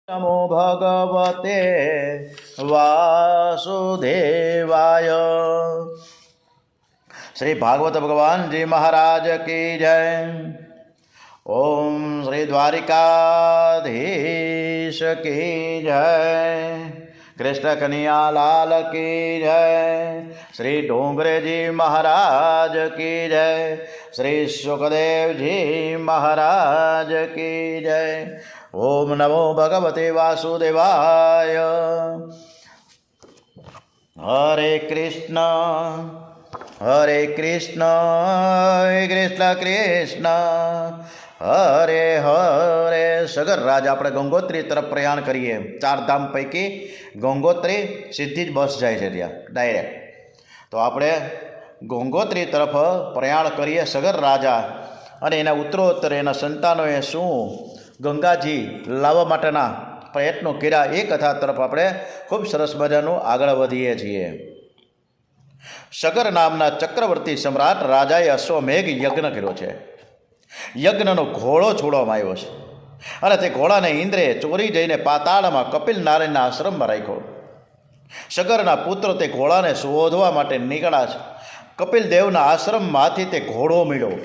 नमो भगवते वासुदेवाय। श्री भागवत भगवान जी महाराज की जय। ओम श्री द्वारिकाधीश की जय। कृष्ण कन्हैया लाल की जय। श्री डोंगरे जी महाराज की जय। श्री सुखदेव जी महाराज की जय। ओम नमो भगवते वासुदेवाय। हरे कृष्ण कृष्ण कृष्ण हरे हरे। सगर राज આપણે ગંગોત્રી તરફ પ્રયાણ કરીએ। ચાર ધામ પૈકી ગંગોત્રી સીધી જ બસ જાય છે ત્યાં ડાયરેક્ટ। તો આપણે ગંગોત્રી તરફ પ્રયાણ કરીએ। સગર રાજા અને એના ઉત્તરોત્તર એના સંતાનોએ શું ગંગાજી લાવવા માટેના પ્રયત્નો કર્યા એ કથા તરફ આપણે ખૂબ સરસ મજાનું આગળ વધીએ છીએ। સગર નામના ચક્રવર્તી સમ્રાટ રાજાએ અશ્વમેઘ યજ્ઞ કર્યો છે। યજ્ઞનો ઘોડો છોડવામાં આવ્યો છે અને તે ઘોડાને ઇન્દ્રે ચોરી જઈને પાતાળમાં કપિલ નારાયણના આશ્રમમાં રાખ્યો। સગરના પુત્ર તે ઘોડાને શોધવા માટે નીકળ્યા છે। કપિલ દેવના આશ્રમમાંથી તે ઘોડો મળ્યો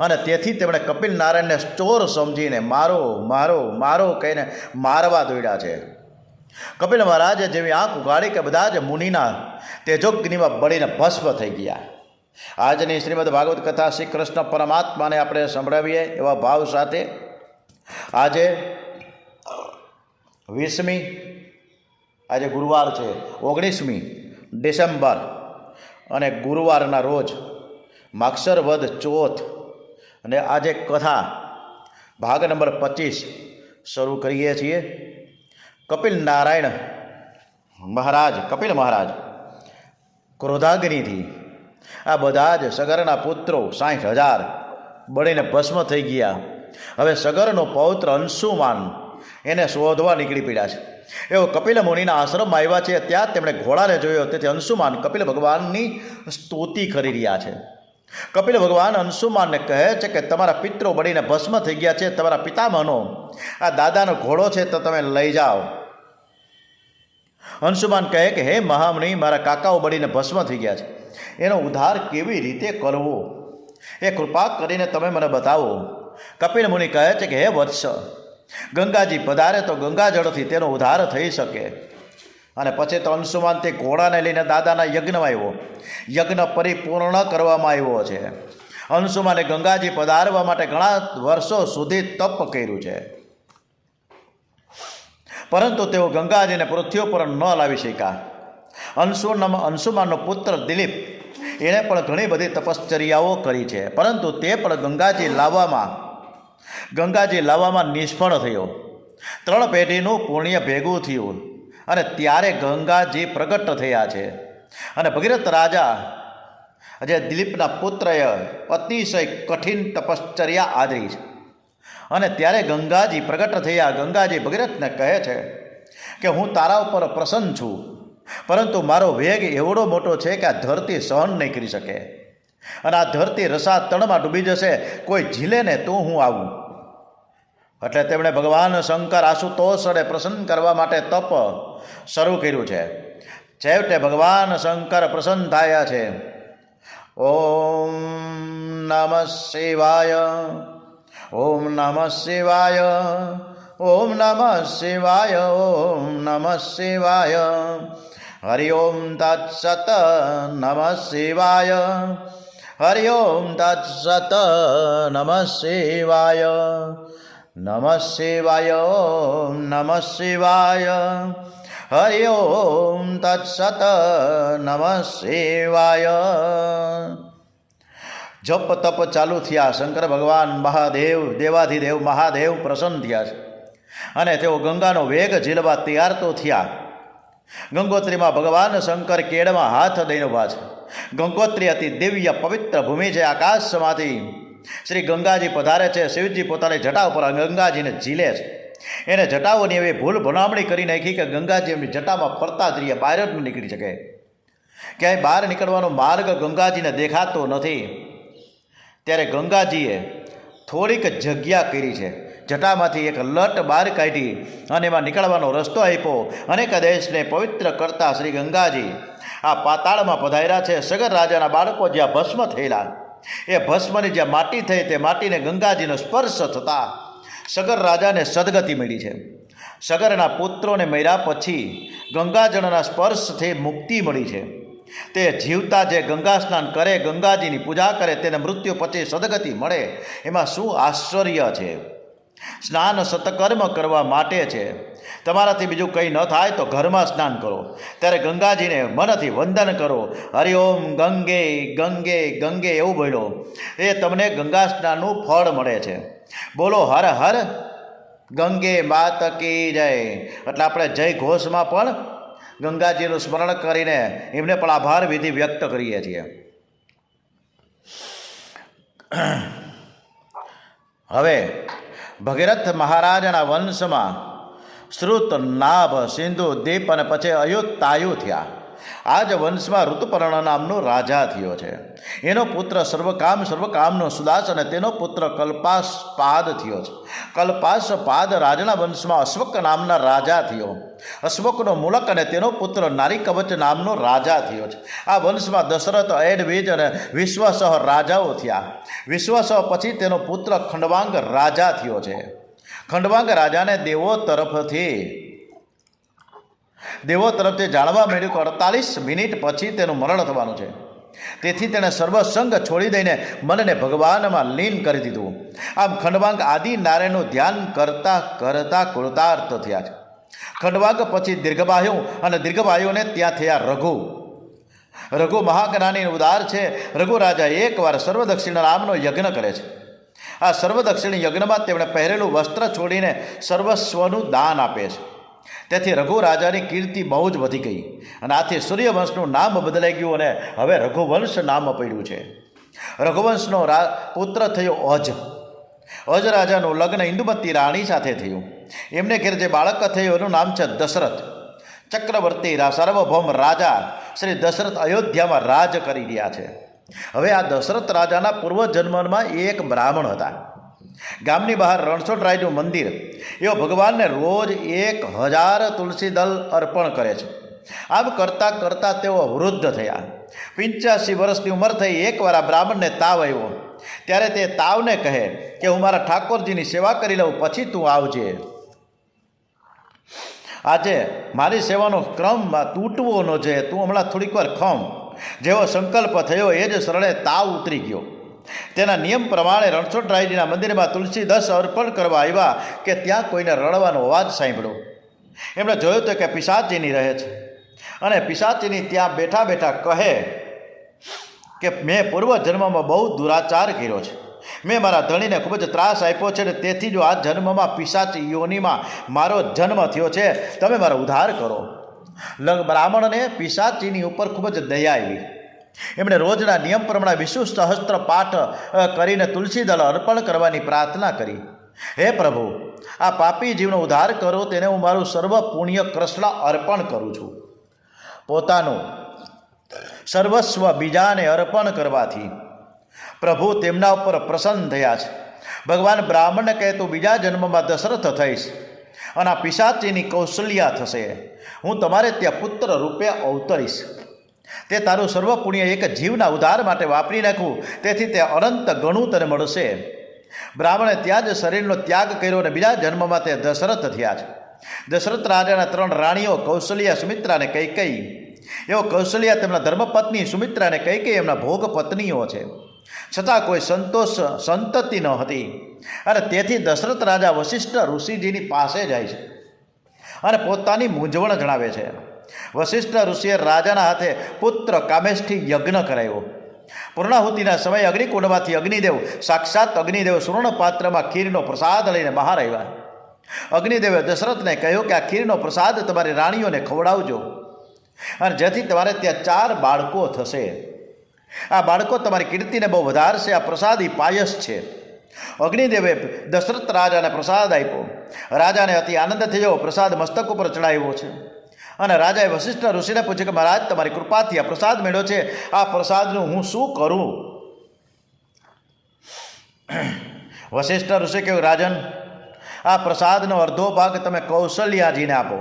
અને તેથી તેમણે કપિલ નારાયણને ચોર સમજીને મારો મારો મારો કહીને મારવા દોડ્યા છે। કપિલ મહારાજે જેવી આંખ ઉગાડી કે બધા જ મુનિના તેજોગ્નિમાં બળીને ભસ્મ થઈ ગયા। આજની શ્રીમદ ભાગવત કથા શ્રી કૃષ્ણ પરમાત્માને આપણે સંભળાવીએ એવા ભાવ સાથે। આજે 20મી, આજે ગુરુવાર છે 19મી ડિસેમ્બર અને ગુરુવારના રોજ માગસર વદ ચોથ અને આજે કથા ભાગ નંબર 25 શરૂ કરીએ છીએ। કપિલ નારાયણ મહારાજ કપિલ મહારાજ ક્રોધાગ્નિથી આ બધા જ સગરના પુત્રો 60,000 બળીને ભસ્મ થઈ ગયા। હવે સગરનો પૌત્ર અંશુમાન એને શોધવા નીકળી પડ્યા છે। એવો કપિલ મુનિના આશ્રમમાં આવ્યા છે। ત્યાં તેમણે ઘોડાને જોયો, તેથી અંશુમાન કપિલ ભગવાનની સ્તુતિ કરી રહ્યા છે। કપિલ ભગવાન અંશુમાનને કહે છે કે તમારા પિત્રો બળીને ભસ્મ થઈ ગયા છે, તમારા પિતામહનો આ દાદાનો ઘોડો છે તો તમે લઈ જાઓ। અંશુમાન કહે કે હે મહામુનિ, મારા કાકાઓ બળીને ભસ્મ થઈ ગયા છે, એનો ઉદ્ધાર કેવી રીતે કરવો એ કૃપા કરીને તમે મને બતાવો। કપિલ મુનિ કહે છે કે હે વત્સ, ગંગાજી પધારે તો ગંગાજળથી તેનો ઉદ્ધાર થઈ શકે। અને પછી તો અંશુમાન તે ઘોડાને લઈને દાદાના યજ્ઞમાં આવ્યો। યજ્ઞ પરિપૂર્ણ કરવામાં આવ્યો છે। અંશુમાને ગંગાજી પધારવા માટે ઘણા વર્ષો સુધી તપ કર્યું છે, પરંતુ તેઓ ગંગાજીને પૃથ્વી ઉપર ન લાવી શક્યા। અંશુમાનનો પુત્ર દિલીપ એણે પણ ઘણી બધી તપશ્ચર્યાઓ કરી છે, પરંતુ તે પણ ગંગાજી લાવવામાં નિષ્ફળ થયો। 3 પેઢીનું પુણ્ય ભેગું થયું અને ત્યારે ગંગાજી પ્રગટ થયા છે। અને ભગીરથ રાજા જે દિલીપના પુત્રએ અતિશય કઠિન તપશ્ચર્યા આદરી છે અને ત્યારે ગંગાજી પ્રગટ થયા। ગંગાજી ભગીરથને કહે છે કે હું તારા ઉપર પ્રસન્ન છું, પરંતુ મારો વેગ એવડો મોટો છે કે આ ધરતી સહન નહીં કરી શકે અને આ ધરતી રસાતળમાં ડૂબી જશે, કોઈ ઝીલે ને તો હું આવું। એટલે તેમણે ભગવાન શંકર આશુતોષને પ્રસન્ન કરવા માટે તપ શરૂ કર્યું છે। છેવટે ભગવાન શંકર પ્રસન્ન થયા છે। ઓમ નમઃ શિવાય, ઓમ નમઃ શિવાય, ઓમ નમઃ શિવાય, ઓમ નમઃ શિવાય। હરિ ઓમ તત્સત નમઃ શિવાય, હરિ ઓમ તત્સત નમઃ શિવાય, નમઃ શિવાય, ઓમ નમઃ શિવાય, હરિ ઓમ તત્સત નમઃ શિવાય। જપ તપ ચાલુ થયા। શંકર ભગવાન મહાદેવ દેવાધિદેવ મહાદેવ પ્રસન્ન થયા છે અને તેઓ ગંગાનો વેગ ઝીલવા તૈયાર તો થયા। ગંગોત્રીમાં ભગવાન શંકર કેડમાં હાથ દઈને ઉભા છે। ગંગોત્રી અતિ દિવ્ય પવિત્ર ભૂમિ છે। આકાશમાંથી શ્રી ગંગાજી પધારે છે। શિવજી પોતાની જટા ઉપર ગંગાજીને ઝીલે છે। એને જટાઓની એવી ભૂલ ભલામણી કરી નાખી કે ગંગાજી એમની જટામાં ફરતા જ રહીએ, બહાર જ ન નીકળી શકે। ક્યાંય બહાર નીકળવાનો માર્ગ ગંગાજીને દેખાતો નથી। ત્યારે ગંગાજીએ થોડીક જગ્યા કરી છે જટામાંથી એક લટ બહાર કાઢી અને એમાં નીકળવાનો રસ્તો આપ્યો. અનેક દેશને પવિત્ર કરતા શ્રી ગંગાજી આ પાતાળમાં પધાર્યા છે. સગર રાજાના બાળકો જ્યાં ભસ્મ થયેલા એ ભસ્મની જ્યાં માટી થઈ તે માટીને ગંગાજીનો સ્પર્શ થતાં સગર રાજાને સદગતિ મળી છે. સગરના પુત્રોને મર્યા પછી ગંગાજળના સ્પર્શથી મુક્તિ મળી છે. તે જીવતા જે ગંગા સ્નાન કરે, ગંગાજીની પૂજા કરે, તેને મૃત્યુ પછી સદગતિ મળે. એમાં શું આશ્ચર્ય છે? સ્નાન સતકર્મ કરવા માટે છે. તમારાથી બીજું કંઈ ન થાય તો ઘરમાં સ્નાન કરો, ત્યારે ગંગાજીને મનથી વંદન કરો. હરિઓમ ગંગે ગંગે ગંગે એવું બોલો, એ તમને ગંગા સ્નાનનું ફળ મળે છે. બોલો હર હર ગંગે માત કી જય. એટલે આપણે જય ઘોષમાં પણ ગંગાજીનું સ્મરણ કરીને એમને પણ આભાર વિધિ વ્યક્ત કરીએ છીએ. હવે ભગીરથ મહારાજના વંશમાં શ્રુત, નાભ, સિંધુ, દીપ અને પછી અયુતાયુ થયા. આ જ વંશમાં ઋતુપર્ણ નામનો રાજા થયો છે. એનો પુત્ર સર્વકામનો સુદાસ અને તેનો પુત્ર કલ્પાસપાદ થયો છે. કલ્પાસપાદ રાજાના વંશમાં અશ્વક નામના રાજા થયો. અશ્વકનો મૂલક અને તેનો પુત્ર નારીકવચ નામનો રાજા થયો છે. આ વંશમાં દશરથ, એડવીજ અને વિશ્વસહ રાજાઓ થયા. વિશ્વસહ પછી તેનો પુત્ર ખંડવાંગ રાજા થયો છે. ખંડવાંગ રાજાને દેવો તરફથી જાણવા મળ્યું કે 48 મિનિટ પછી તેનું મરણ થવાનું છે. તેથી તેણે સર્વસંગ છોડી દઈને મનને ભગવાનમાં લીન કરી દીધું. આમ ખંડવાંગ આદિ નારાયણનું ધ્યાન કરતા કરતા કૃતાર્થ થયા છે. ખંડવાંગ પછી દીર્ઘબાહુ અને દીર્ઘબાહુને ત્યાં થયા રઘુ મહાજ્ઞાની ઉદાર છે. રઘુ રાજા એકવાર સર્વદક્ષિણ નામનો યજ્ઞ કરે છે. આ સર્વદક્ષિણ યજ્ઞમાં તેમણે પહેરેલું વસ્ત્ર છોડીને સર્વસ્વનું દાન આપે છે. તેથી રઘુ રાજાની કીર્તિ બહુ જ વધી ગઈ અને આથી સૂર્યવંશનું નામ બદલાઈ ગયું અને હવે રઘુવંશ નામ પડ્યું છે. રઘુવંશનો પુત્ર થયો અજ રાજાનું લગ્ન ઇન્દુમતી રાણી સાથે થયું. એમને ઘેર જે બાળક થયું એનું નામ છે દશરથ. ચક્રવર્તી સાર્વભૌમ રાજા શ્રી દશરથ અયોધ્યામાં રાજ કરી રહ્યા છે. હવે આ દશરથ રાજાના પૂર્વજન્મમાં એક બ્રાહ્મણ હતા. ગામની બહાર રણછોડરાયનું મંદિર, એઓ ભગવાનને રોજ 1000 તુલસી દળ અર્પણ કરે છે. આમ કરતાં કરતાં તેઓ વૃદ્ધ થયા. 85 વર્ષની ઉંમર થઈ. એકવાર આ બ્રાહ્મણને તાવ આવ્યો. ત્યારે તે તાવને કહે કે હું મારા ઠાકોરજીની સેવા કરી લઉં, પછી તું આવજે. આજે મારી સેવાનો ક્રમ તૂટવો ન છે, તું હમણાં થોડીક વાર ખમ. જેવો સંકલ્પ થયો એ જ શરણે તાવ ઉતરી ગયો. તેના નિયમ પ્રમાણે રણછોડરાયજીના મંદિરમાં તુલસી દસ અર્પણ કરવા આવ્યા કે ત્યાં કોઈને રડવાનો અવાજ સાંભળ્યો. એમણે જોયું તો કે પિશાચીની રહે છે અને પિશાચીની ત્યાં બેઠા બેઠા કહે કે મેં પૂર્વજન્મમાં બહુ દુરાચાર કર્યો છે. મેં મારા ધણીને ખૂબ જ ત્રાસ આપ્યો છે અને તેથી જો આ જન્મમાં પિશાચી યોનિમાં મારો જન્મ થયો છે. તમે મારો ઉદ્ધાર કરો. બ્રાહ્મણને પિશાચીની ઉપર ખૂબ જ દયા આવી. એમણે રોજના નિયમ પ્રમાણે વિષ્ણુ સહસ્ત્ર પાઠ કરીને તુલસી દળ અર્પણ કરવાની પ્રાર્થના કરી. હે પ્રભુ, આ પાપી જીવનો ઉદ્ધાર કરો, તેને હું મારું સર્વ પુણ્ય કૃષ્ણ અર્પણ કરું છું. પોતાનું સર્વસ્વ બીજાને અર્પણ કરવાથી પ્રભુ તેમના ઉપર પ્રસન્ન થયા છે. ભગવાન બ્રાહ્મણને કહે તું બીજા જન્મમાં દશરથ થઈશ અને આ પિશાચીની કૌશલ્યા થશે. હું તમારે ત્યાં પુત્ર રૂપે અવતરીશ. તે તારું સર્વ પુણ્ય એક જીવના ઉદ્ધાર માટે વાપરી નાખવું, તેથી તે અનંત ગણું તને મળશે. બ્રાહ્મણે ત્યાં જ શરીરનો ત્યાગ કર્યો અને બીજા જન્મમાં તે દશરથ થયા છે. દશરથ રાજાના 3 રાણીઓ કૌશલ્યા, સુમિત્રા અને કૈકેયી. એવો કૌશલ્યા તેમના ધર્મપત્ની, સુમિત્રા અને કૈકેયી એમના ભોગ પત્નીઓ છે. છતાં કોઈ સંતતિ ન હતી અને તેથી દશરથ રાજા વશિષ્ઠ ઋષિજીની પાસે જાય છે અને પોતાની મૂંઝવણ જણાવે છે. વશિષ્ઠ ઋષિએ રાજાના હાથે પુત્ર કામેષ્ઠી યજ્ઞ કરાવ્યો. પૂર્ણાહુતિના સમયે અગ્નિકુંડમાંથી અગ્નિદેવ, સાક્ષાત અગ્નિદેવ સુવર્ણ પાત્રમાં ખીરનો પ્રસાદ લઈને બહાર આવ્યા. અગ્નિદેવે દશરથને કહ્યું કે આ ખીરનો પ્રસાદ તમારી રાણીઓને ખવડાવજો અને જેથી તમારે ત્યાં 4 બાળકો થશે. આ બાળકો તમારી કીર્તિને બહુ વધારશે. આ પ્રસાદી પાયસ છે. અગ્નિદેવે દશરથ રાજાને પ્રસાદ આપ્યો. રાજાને અતિ આનંદ થયો. પ્રસાદ મસ્તક ઉપર ચડાવ્યો છે અને રાજાએ વશિષ્ઠ ઋષિને પૂછ્યું કે મહારાજ, તમારી કૃપાથી આ પ્રસાદ મળ્યો છે, આ પ્રસાદનું હું શું કરું? વશિષ્ઠ ઋષિ કહ્યું, રાજન, આ પ્રસાદનો અડધો ભાગ તમે કૌશલ્યાજીને આપો,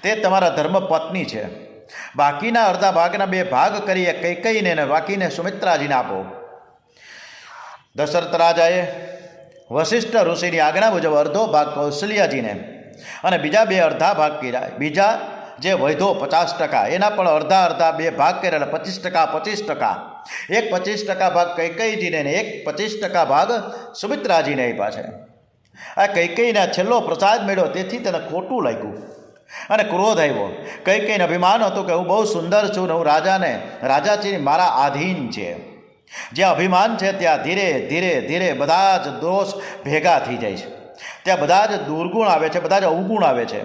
તે તમારા ધર્મપત્ની છે. બાકીના અડધા ભાગના 2 ભાગ કરીએ કૈકેયીને અને બાકીને સુમિત્રાજીને આપો. દશરથ રાજાએ વશિષ્ઠ ઋષિની આજ્ઞા મુજબ અડધો ભાગ કૌશલ્યાજીને અને બીજા 2 અડધા ભાગ કર્યા. બીજા જે વધ્યો 50%, એના પણ અડધા 2 ભાગ કર્યા, એટલે 25%. એક 25% ભાગ કૈકેયીજીને અને એક 25% ભાગ સુમિત્રાજીને આપ્યા છે. આ કૈકેયીને છેલ્લો પ્રસાદ મળ્યો, તેથી તેને ખોટું લાગ્યું અને ક્રોધ આવ્યો. કૈકેયીને અભિમાન હતું કે હું બહુ સુંદર છું ને હું રાજાજી મારા આધીન છે. જ્યાં અભિમાન છે ત્યાં ધીરે ધીરે ધીરે બધા જ દોષ ભેગા થઈ જાય છે. ત્યાં બધા જ દુર્ગુણ આવે છે, બધા જ અવગુણ આવે છે.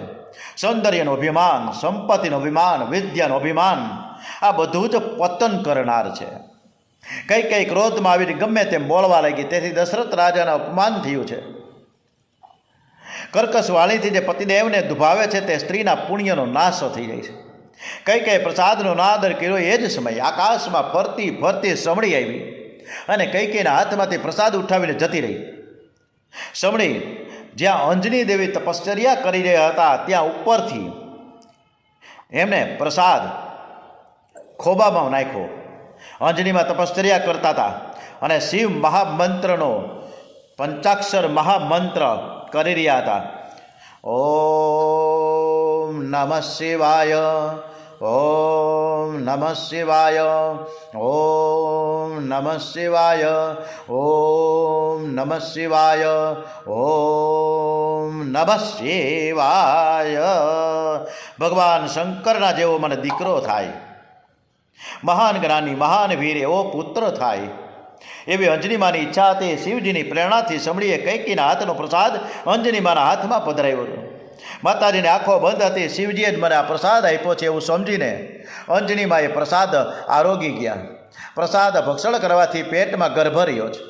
સૌંદર્યનું અભિમાન, સંપત્તિનું અભિમાન, વિદ્યાનું અભિમાન, આ બધું જ પતન કરનાર છે. કઈ ક્રોધમાં આવીને ગમે તેમ બોલવા લાગી, તેથી દશરથ રાજાને અપમાન થયું છે. કર્કશ વાણીથી જે પતિદેવને દુભાવે છે તે સ્ત્રીના પુણ્યનો નાશ થઈ જાય છે. કઈ પ્રસાદનો નાદર કર્યો એ જ સમયે આકાશમાં ફરતી ફરતી સમણી આવી અને કૈકેયીના હાથમાંથી પ્રસાદ ઉઠાવીને જતી રહી. સમણી જ્યાં અંજની દેવી તપશ્ચર્યા કરી રહ્યા હતા ત્યાં ઉપરથી એમને પ્રસાદ ખોબામાં નાખ્યો. અંજનીમાં તપશ્ચર્યા કરતા હતા અને શિવ મહામંત્રનો પંચાક્ષર મહામંત્ર કરી રહ્યા હતા. ઓમ નમઃ શિવાય, ઓમ નમઃ શિવાય, ઓમ નમઃ શિવાય, ઓમ નમઃ શિવાય, ઓમ નમઃ શિવાય. ભગવાન શંકરના જેવો મને દીકરો થાય, મહાન જ્ઞાની મહાન વીર એવો પુત્ર થાય, એવી અંજનીમાની ઈચ્છા હતી. શિવજીની પ્રેરણાથી સમણીએ કૈકેયીના હાથનો પ્રસાદ અંજનીમાના હાથમાં પધરાવ્યો હતો. માતાજીની આંખો બંધ હતી. શિવજીએ જ મને આ પ્રસાદ આપ્યો છે એવું સમજીને અંજનીમાએ પ્રસાદ આરોગી ગયા. પ્રસાદ ભક્ષણ કરવાથી પેટમાં ગર્ભ રહ્યો છે.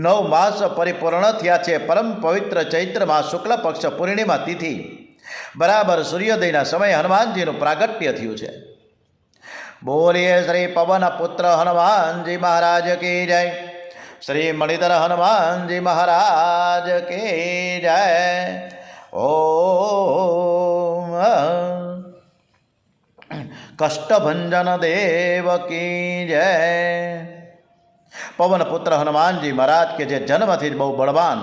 9 માસ પરિપૂર્ણ થયા છે. પરમ પવિત્ર ચૈત્ર માસ શુક્લ પક્ષ પૂર્ણિમા તિથિ બરાબર સૂર્યોદયના સમયે હનુમાનજીનું પ્રાગટ્ય થયું છે. બોલીએ શ્રી પવન પુત્ર હનુમાનજી મહારાજ કી જય. શ્રી મણિધર હનુમાનજી મહારાજ કી જય. ઓમ કષ્ટભંજન દેવ કી જય. પવન પુત્ર હનુમાનજી મહારાજ કે જે જન્મથી જ બહુ બળવાન,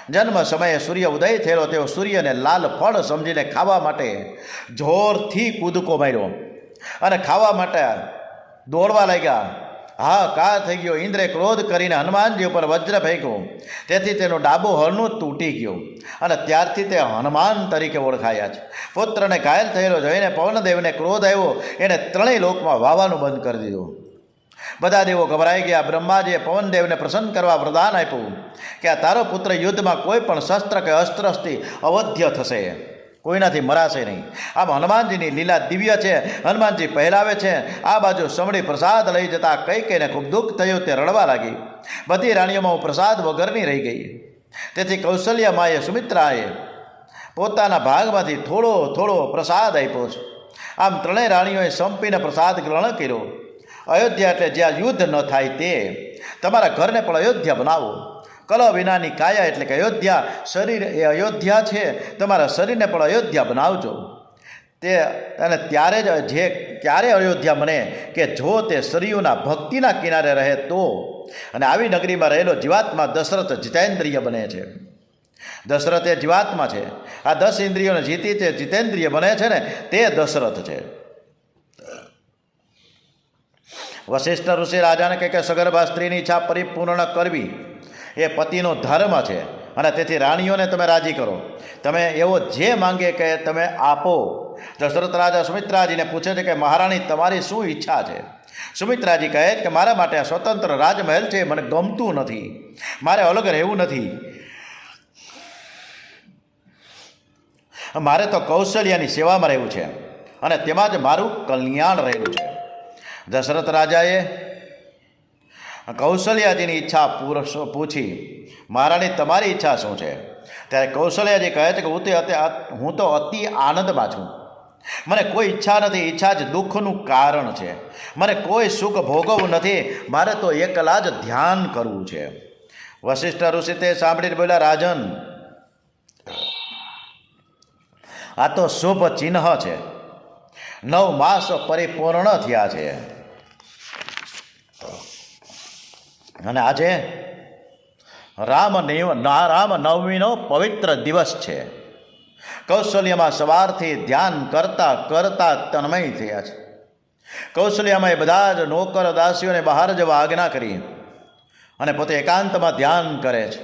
જન્મ સમયે સૂર્ય ઉદય થયેલો, તેઓ સૂર્યને લાલ ફળ સમજીને ખાવા માટે જોરથી કૂદકો માર્યો અને ખાવા માટે દોડવા લાગ્યા. હાહાકાર થઈ ગયો. ઇન્દ્રે ક્રોધ કરીને હનુમાનજી ઉપર વજ્ર ફેંક્યો, તેથી તેનું ડાબું હરણું તૂટી ગયું અને ત્યારથી તે હનુમાન તરીકે ઓળખાયા છે. પુત્રને ઘાયલ થયેલો જોઈને પવનદેવને ક્રોધ આવ્યો, એને 3 લોકમાં વાવાનું બંધ કરી દીધું. બધા દેવો ગભરાઈ ગયા. બ્રહ્માજીએ પવનદેવને પ્રસન્ન કરવા વરદાન આપ્યું કે આ તારો પુત્ર યુદ્ધમાં કોઈ પણ શસ્ત્ર કે અસ્ત્રથી અવધ્ય થશે, કોઈનાથી મરાશે નહીં. આમ હનુમાનજીની લીલા દિવ્ય છે. હનુમાનજી પહેલાવે છે. આ બાજુ સમણી પ્રસાદ લઈ જતા કૈકેયીને ખૂબ દુઃખ થયું. તે રડવા લાગી. બધી રાણીઓમાં હું પ્રસાદ વગરની રહી ગઈ. તેથી કૌશલ્ય માએ સુમિત્રાએ પોતાના ભાગમાંથી થોડો થોડો પ્રસાદ આપ્યો છે. આમ 3 રાણીઓએ સંપીને પ્રસાદ ગ્રહણ કર્યો. અયોધ્યા એટલે જ્યાં યુદ્ધ ન થાય તે. તમારા ઘરને પણ અયોધ્યા બનાવો. કલહ વિનાની કાયા એટલે કે અયોધ્યા, શરીર એ અયોધ્યા છે. તમારા શરીરને પણ અયોધ્યા બનાવજો. તે અને ત્યારે અયોધ્યા બને કે જો તે સરયુના ભક્તિના કિનારે રહે તો. અને આવી નગરીમાં રહેલો જીવાત્મા દશરથ જીતેન્દ્રિય બને છે. દશરથ એ જીવાત્મા છે. આ 10 ઇન્દ્રિયોને જીતી તે જીતેન્દ્રિય બને છે ને, તે દશરથ છે. વશિષ્ઠ ઋષિ રાજાને કહે કે સગર્ભા સ્ત્રીની ઈચ્છા પરિપૂર્ણ કરવી એ પતિનો ધર્મ છે અને તેથી રાણીઓને તમે રાજી કરો. તમે એવો જે માંગે કે તમે આપો. દશરથ રાજા સુમિત્રાજીને પૂછે છે કે મહારાણી તમારી શું ઈચ્છા છે? સુમિત્રાજી કહે છે કે મારા માટે આ સ્વતંત્ર રાજમહેલ છે, મને ગમતું નથી. મારે અલગ રહેવું નથી. મારે તો કૌશલ્યની સેવામાં રહેવું છે અને તેમાં જ મારું કલ્યાણ રહેલું છે. દશરથ રાજાએ કૌશલ્યાજીની ઈચ્છા પૂછી, મહારાણી તમારી ઈચ્છા શું છે? ત્યારે કૌશલ્યાજી કહે છે કે હું તો અતિ આનંદમાં છું. મને કોઈ ઈચ્છા નથી. ઈચ્છા જ દુઃખનું કારણ છે. મને કોઈ સુખ ભોગવવું નથી. મારે તો એકલા જ ધ્યાન કરવું છે. વશિષ્ઠ ઋષિ તે સાંભળીને બોલ્યા, રાજન આ તો શુભ ચિહ્ન છે. 9 માસ પરિપૂર્ણ થયા છે અને આજે રામનવમીનો પવિત્ર દિવસ છે. કૌશલ્યમાં સવારથી ધ્યાન કરતા કરતા તન્મય થયા છે. કૌશલ્યમાં એ બધા જ નોકર દાસીઓને બહાર જવા આજ્ઞા કરી અને પોતે એકાંતમાં ધ્યાન કરે છે.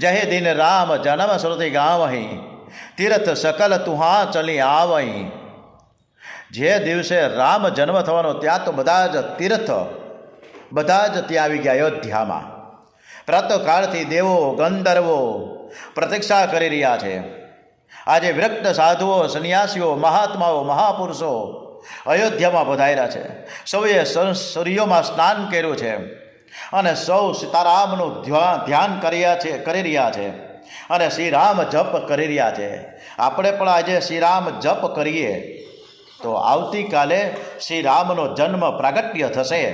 જહે દિન રામ જન્મ શ્રુતિ ગાવહી તીર્થ સકલ તુહા ચલી આવહી. જે દિવસે રામ જન્મ થવાનો ત્યાં તો બધા જ તીર્થ બધા જ ત્યાં આવી ગયા અયોધ્યામાં. પ્રાતઃકાળથી દેવો ગંધર્વો પ્રતીક્ષા કરી રહ્યા છે. આજે વિરક્ત સાધુઓ સંન્યાસીઓ મહાત્માઓ મહાપુરુષો અયોધ્યામાં પધાર્યા છે. સૌએ સૂર્યોમાં સ્નાન કર્યું છે અને સૌ સીતારામનું ધ્યાન કરી રહ્યા છે અને શ્રી રામ જપ કરી રહ્યા છે. આપણે પણ આજે શ્રી રામ જપ કરીએ તો આવતીકાલે શ્રી રામનો જન્મ પ્રાગટ્ય થશે.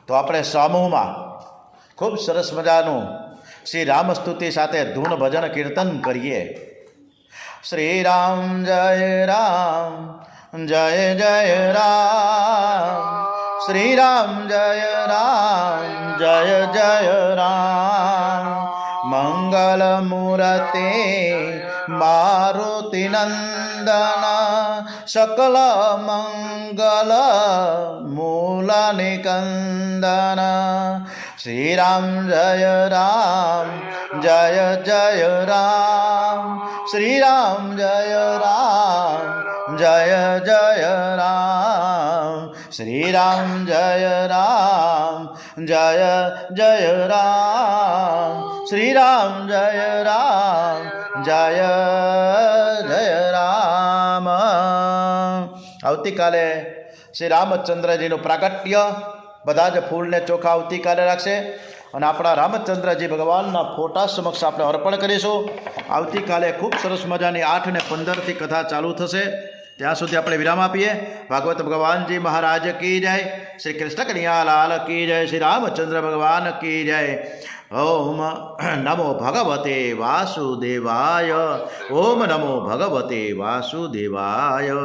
તો આપણે સમૂહમાં ખૂબ સરસ મજાનું શ્રી રામ સ્તુતિ સાથે ધૂન ભજન કીર્તન કરીએ. શ્રી રામ જય રામ જય જય રામ શ્રી રામ જય રામ જય જય રામ મંગલ મૂર્તે મારુતિ નંદન સકલ મંગલ મૂલ નિકંદન શ્રી રામ જય રામ જય જય રામ શ્રી રામ જય રામ જય જય રામ શ્રી રામ જય રામ જય જય રામ શ્રી રામ જય રામ જય જય રામ. આવતીકાલે શ્રી રામચંદ્રજીનું પ્રાગટ્ય બધા જ ફૂલને ચોખા આવતીકાલે રાખશે અને આપણા રામચંદ્રજી ભગવાનના ફોટા સમક્ષ આપણે અર્પણ કરીશું. આવતીકાલે ખૂબ સરસ મજાની 8 ને 15 કથા ચાલુ થશે. ત્યાં સુધી આપણે વિરામ આપીએ. ભાગવત ભગવાનજી મહારાજ કી જય. શ્રી કૃષ્ણ કનૈયાલાલ કી જય. શ્રી રામચંદ્ર ભગવાન કી જય. ઓમ નમો ભગવતે વાસુદેવાય. ઓમ નમો ભગવતે વાસુદેવાય.